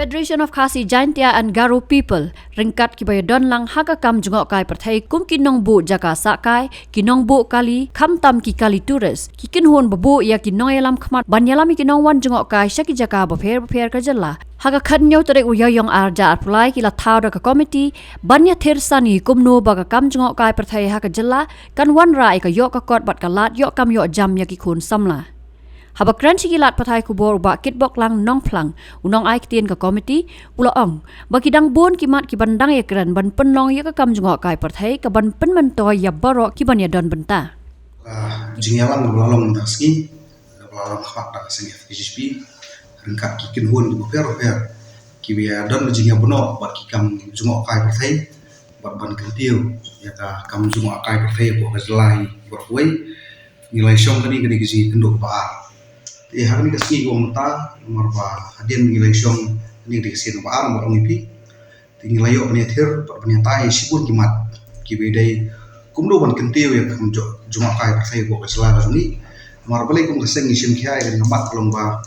Federation of Khasi Jaintia and Garo People ringkat kibaya don lang hakakam jungok kai perthai kum kinong bu jaka sakai kinong bu kali khamtam ki kali turis kikin hon babu ya kinong yalam khmat banyalami kinong wan jungok kai shaki jaka bapher ka jalla haga khanyo tere uyayong arja arpulai kila thawda ka committee banya thirsani kumno baga kam jungok kai perthai haka jalla kan wan rai ka yok ka kot bat ka lat yok kam yok jam ya ki khun samla Habakran sigilat patai kubor ba kitbok lang nong plang unong ai kitien ka committee ula ong bakidang bon kimat ki bandang ya kran ban penlong ya ka kam jungok kai patai ka ban pen mentoy ya barok ki ban ya don benta jingyalang belalong taski belalong khak tak sing FGSP ringkat kikin hon di per ki biya don jingya bono bat ki kam jungok kai patai bat ban kentiu ya ka kam jungok kai patai bo gazlai berwei nilai syong kani gizi kenduk ba hari ni kasi ko mata nomor ba hadian nilai syong ni dikasi no ba mo ngipi tinggal yo ni thir to ni tai sibun kimat ki bedai kumdo ban kentiu ya kam juma kai sai ko sala ga ni nomor balik kum keseng isim khai ga ngamat kalong ba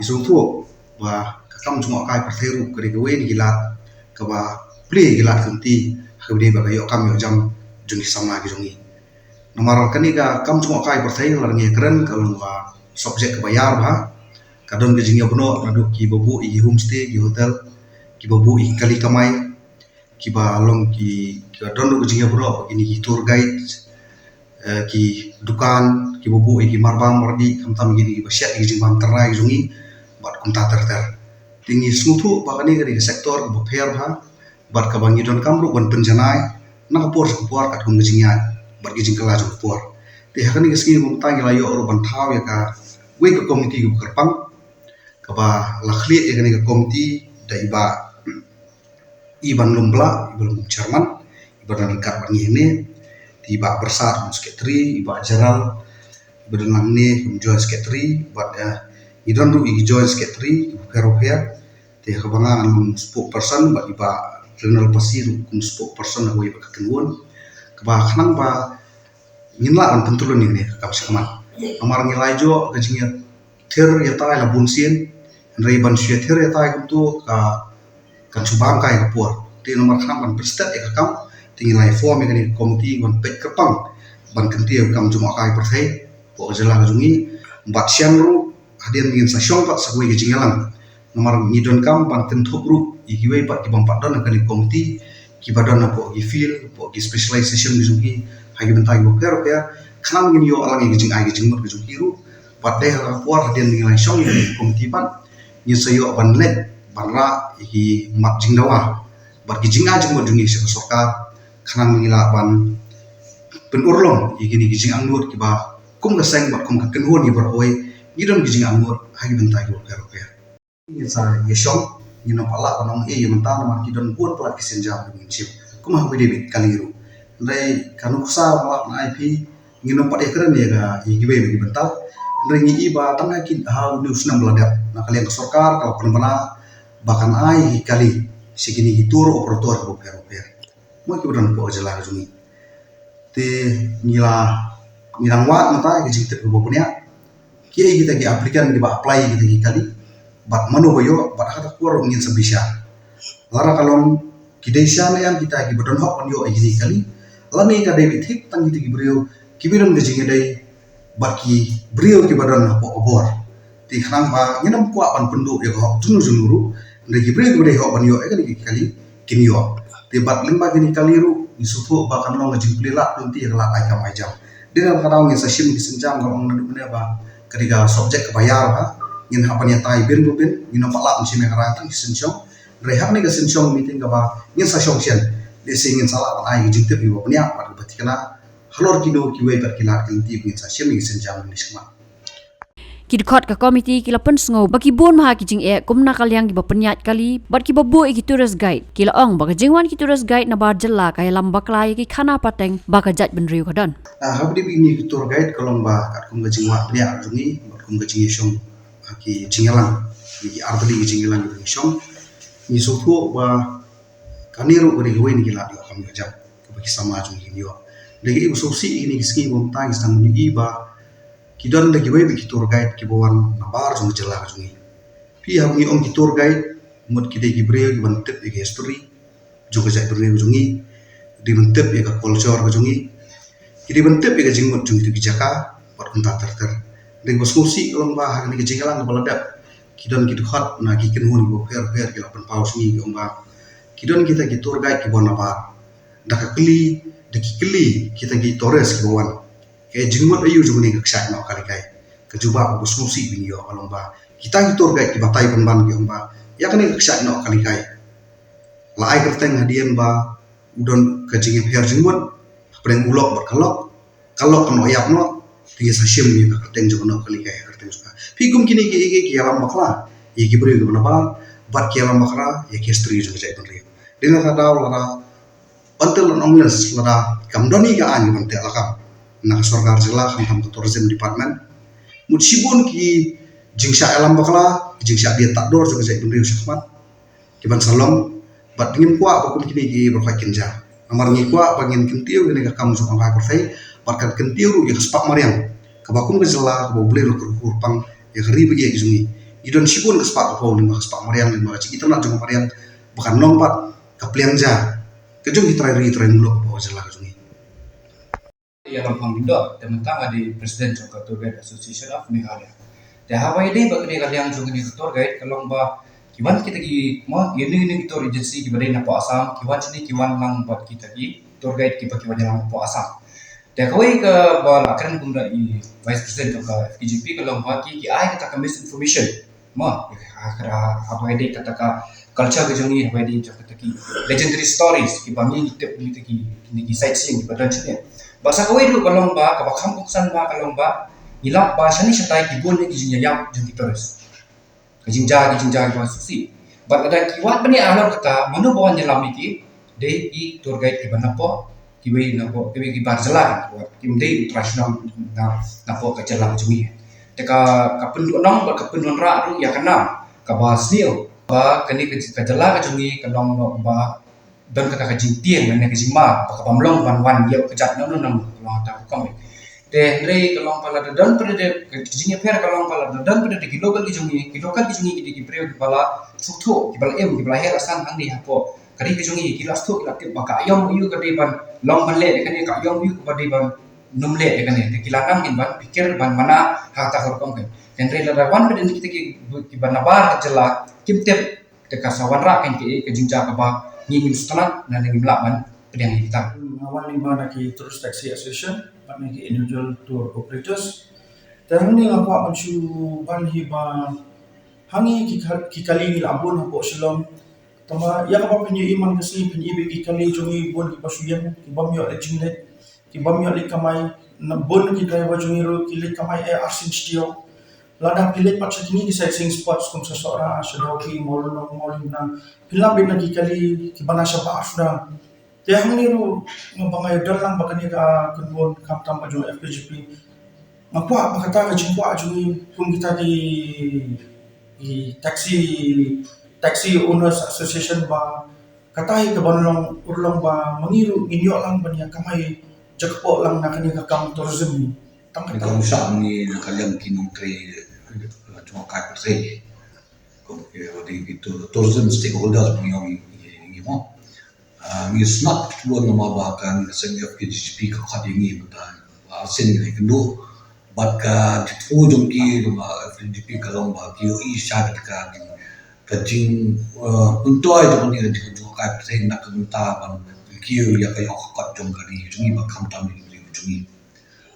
isung thu ba kam juma kai sai ru kri ga wen gilat ka ba ple gilat kenti habde ba yo kam yo jam jungi sama gi jungi nomor kani ga kam juma kai sai la ngi keren kalong ba subjek kebayar bah kadon ke jingya bono nadu ki babu i homestay ki hotel ki babu i kali kamai ki balong ki kadon ke jingya bono ini ki tour guide ki dukan ki babu i ki marbang mardi kamtam gini ki basyat ki jingbang terai jungi bat kumta ter tingi smutu bakani ke sektor ke bapher bah bat ka bangi don kamru ban penjanai na kapor kat hum jingya bat ki jingkala ju kapor ti hakani ke ski mum ta ngila yo ro ban thaw ya ka we ke komiti ke kerpang ke ba lakhli ya ke komiti dai ba iban lumbla iban chairman iban dekat bangi ini tiba bersat sekretari iba general iban langne join sekretari bat idon ru i join sekretari peroper te kebangan spokesperson bat iba general pasir kum spokesperson aku iba kekenun ke ba khanang ba nginla an pentulun ini ka sikaman amar ngilai jo kejingnya thir ya tai la bunsien rei ban sia thir ya tai tu ka kan subang kai kapur ti nomor khanam ban prestat ya kam tingilai form ya ni komiti ban pek kepang ban kentiu kam juma kai perthai po jela jungi bat sian ru hadian ngin sa syong pat sagwe kejingalang nomor ngidon kam ban tenthop ru igiwe pat ki bang padon kan komiti ki badan po ki feel po ki specialization jungi hagi bentai bo per khanam ngin yo alang gi jing ai gi jing mot gi kiru pat deh rapor hadian nilai syong ni komiti pan ni sayo ban let ban ra hi mat jing dawa bat gi jing a jing mot jungi se soka khanam ngila ban pen urlong gi ni gi jing angur ki ba kum ga seng bat kum ka ken hon ni bar hoi ni don gi jing angur hagi bentai bo per ni sa ye syong ni no pala kanong e mentan mar ki don buat plat ki senja ni chip kum ha bide kaliru dai kanu sa malak na IP ngino pat ekran ya ga igiwe bagi bental rengi iba tanga kin ha news nam beladak na kalian ke sarkar kalau penbana bahkan ai kali segini hitur operator ko per mo ki udan po jela juni te ngilang wat mata ki jingte ko punya ki kita ki aplikan di ba apply kita ki kali bat mano boyo bat hata kuar ngin sebisa lara kalong ki desa yang kita ki bodon hok yo ini kali lani ka David Hip tang kita ki brio kibiran de jinge dai baki brio ki badan po obor ti khanang ba nginam kwa pan pendu ya ho junuru de ki brio de ho ban yo e kali kinyo ti bat limba gini kaliru isutu ba kan long jing plila tunti la ai kam ai jam dengan kadang ngi sasim ki senjam kalau ngaduk ne ba ketiga subjek kebayar ba ngin hapan ya tai bin bubin ngino pala msi me kara tang senjong rehab ne ke senjong meeting ka ba ngin sa syong sian de singin salah ai jing te bi bo nya ba batikana halor kino kiwe per kilat kinti bin sa syem ngi senjam ni sma Kidkot ka komiti kila pen sngo baki bon maha kijing e kumna kalyang giba penyat kali bat ki babu e ki tourist guide kila ong baka jingwan ki tourist guide na bar jella kaya lambak lai ki khana pateng baka jat benriu kadon habdi bini tour guide kalong ba kat kum ga jingwa pria jungi bat kum ga jingi syong ki jingelang ki artali ki jingelang ki syong ni sofu ba kaniru ko ni wen ki la di kam ga jam baki sama jungi ni yo lagi ibu sosi ini ski bom tang stang ni ba kidon lagi we ki tour guide ki bawan nabar jung jela jungi pi ha ngi on ki tour guide mut kita ki brio ki bantep ki history juga jai brio jungi di bantep ya ka culture ka jungi kiri bantep ya ka jingmut jungi tu ki jaka pat kunta ter ding bosmusi kalong ba har ni ki jingalang ka baladap kidon ki dukhat na ki kin hun bo fer ki lapan paus ni ki omba kidon kita ki tour guide ki bona ba daka kli daki kli kita ki torres ki bawan ke jingmut ayu jungi ka ksat na kali kai ke juba bosmusi bin yo kalong ba kita ki tour guide ki batai ban ki omba ya kan ka ksat na kali kai la ai kerteng hadian ba udon ka jingi fer jingmut preng ulok berkalok kalok kano yap no tiga sasim ni ka kerteng jo no kali kai kerteng suka pikum kini ki alam bakla ye ki beri ko na ba bat ki alam bakra ye ki history jo jai penri dina ka daw la pantel on ongles la kamdoni ka an man te lakam na sarkar jila kham tourism department mutsibun ki jingsa alam bakla jingsa dia tak dor jo jai penri sakmat ki ban salom bat dingin kwa bakum kini ki berfai kinja amar ngi kwa bangin kentiu ni ka kam so ka berfai barkat kentiu ya sepak mariam ka bakum ke jela ka boleh lo kurpang ya keri bagi ki sungi idon sibun ke sepak ko ni ka sepak mariam ni ma ci itana jong mariam bukan lompat ka plianja ke jong itrai mulo ko jela ka sungi ya lampang dindo tementang di presiden juga tour guide association of Meghalaya dah hawa ide bakni kalian juga di tour guide kalong ba kiwan kita ki mo ini tour agency ki badai na po Assam kiwan sini kiwan lang buat kita ki tour guide ki kiwan lang po Assam dah kawai ke bal akan gunda i vice president ka FKGP kalong ba ki ai kata ka misinformation mo akara apa ide kata ka culture ke jongi apa ide kata ki legendary stories ki bangi kita ki sightseeing ki badan sini bahasa kawai dulu kalong ba ka bakam kuksan ba kalong ba ilap bahasa ni setai kibun ni kijinya yang jadi terus kijingja ki susi bat ada kiwat bani alor kata manu bawan nyelam iki de i tour guide ki banapo ki we napo ki barjela ki mde international napo ka jalan jumi teka kapun nong ba kapun ra ru ya kana ka basnio ba kani ka jala ka jumi ka nong no ba dan kata ka jingtieng mane ka jingma ka pamlong ban ye ka jat no no ta kom de re kalong pala dan pada de kijingnya per kalong pala dan pada de lokal kijungi ki preo ki pala sukto ki pala ki pala her asan hang ni hapo kari kijungi ki lasto ki lakti baka yong yu ka de ban long ban le kan ka yong yu ka de ban num le kan de ki lanang kin ban pikir ban mana ha ta kor kom kan den re la ban pada kita ki ban nabar jela kimtep de kasawan ra kan ki kijingja ka ba ngim setelah na ngim laban pedang kita awal ni mana ki terus taxi association mana ki individual tour operators dan ni apa macam ban hiba hangi ki kali ni labun hapo silom tama ya apa punya iman kesini punya ibe ki kali jongi bon ki pasuyam ki bamyo le jinglet ki bamyo le kamai na bon ki driver jongi ro ki le kamai arsin stio ladang pilet pat sakini ki sightseeing spots kum sasora sedoki molno molina hilang bina ki kali ki bana sabah sudah dia ni ru ngabangai dalang bakani ka kunbon kaptam aju FPGP makwa makata ka jingwa aju pun kita di taxi owners association ba katai ka banlong urlong ba mangiru inyo lang bania kamai jakpo lang nakani ka kam tourism Ni kung saan ni nakaliang kinong tre cuma kai perse kung di itu tourism stakeholders mengiong mo is not one mabakan sa FKGP ka kadingi mata asin ni kendo but ka ditujong ki FKGP ka long ba ki isa ka kajing untoy to ni di kai perse nakunta ban ki ya kayo ka jong kani jungi ba kamtam ni jungi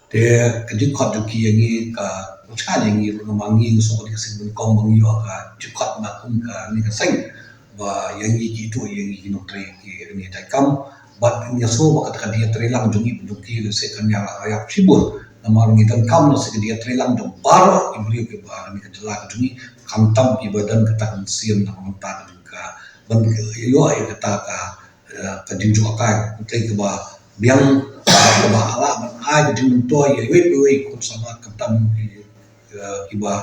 te kajing khot ki yangi ka cha yangi ro mangi so ka sing kong mangi ka chukhat na kum ka ni ka sing và yang ini itu yang ini notri ini takam but ini semua kata dia terhilang jungi jungi sekan yang ayat sibul nama orang itu kam nasi dia terhilang jung baru iblis ke baru ini kejelas jungi kamtam ibadan katakan siam nama mentah juga dan yo kata ka jinju akai untuk ke bah biang ke bah ala ai ke jinju toy we ikut sama kamtam iba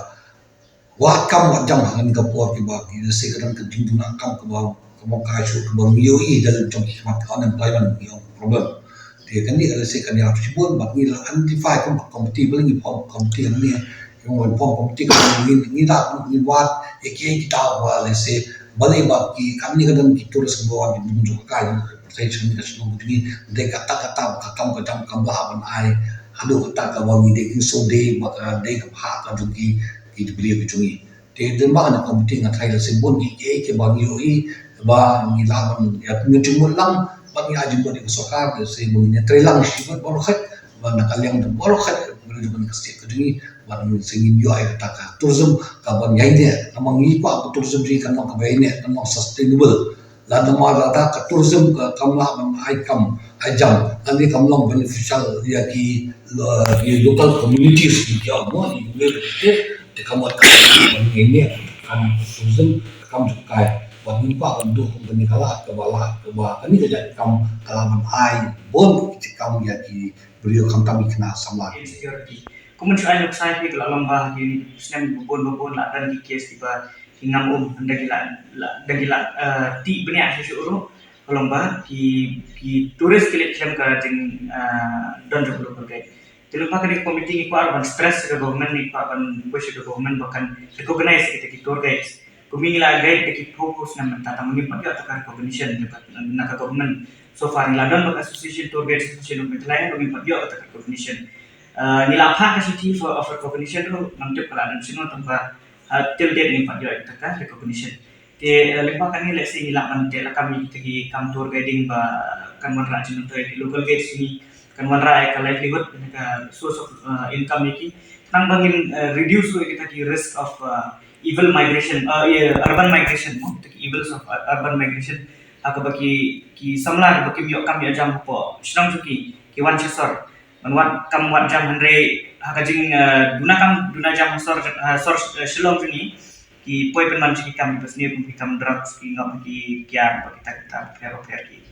wakam wajang hangan kapor ki ba ki sekarang ke jindu nakam ke ba kamo kaishu ke ba mioi dalam jong hikmat unemployment yang problem dia kan ni ada sekan ya sibun ba ni identify kom komiti beling pom komiti ni yang pom komiti ni ni da ni wat ek kita wa le se balik bagi kami kadang kita harus bawa di bunjuk kai percaya sini kasih nunggu ini de kata-kata kakam kambahan ai hadu kata kawangi de so de maka de kapha ka jungi ki dibeli jungi de ba na komiti ngatai la simbon ki ke bagi oi ba ni laban ya ngejumul lang bagi ajimbo di soka de se bunyi trelang sibut borokhat ba nakaliang de borokhat menuju ke state jungi ban singin yo ay taka tourism ka ban yai ne namang i pa tourism ji kan ka bai ne namang sustainable la nama la ta ka tourism ka kamla ban ai kam ai jam ani kamlong beneficial ya ki local communities ki ya mo ni le te kamat ban ne kan tourism kam kai ban ni pa ban do company kala ka bala ka ba ani ka kam kalaman ai bon ki kam ya ki beliau kam tam ikna samla insecurity. Kemudian ayat saya di dalam bah di senam bubun lah dan di kes tiba hingam dagila ti benih asyik uru lomba di turis kilik kilam kerajin don jebulu bergai. Terlupa kini komiti ni kuar ban stress ke government ni kuar ban push ke government bahkan recognize kita ki tour guides. Kumi lah guide kita fokus nama tata mungkin pada atakar recognition dekat nak government. So far ni ladon bak association tour guides association of lain kami pada atakar recognition. Nila apa kasih for recognition tu nanti kalau ada sini tanpa till date ni pada atakar recognition. Di lepas kami let's say nila nanti lah kami kita kam tour guiding ba kan wanra jenuh local guides ni kan wanra ka livelihood ka source of income ni nang bangin reduce kita ki risk of evil migration urban migration mo kita ki evils of urban migrationaka baki ki samla baki miok kami ajam po shrang juki ki wan chisor manwat kam wat jam andre haka jing duna jam sor shalom ni ki poi pen man ki kam pasni pun ki kam drugs ki ngam ki kya baki tak kita pero ki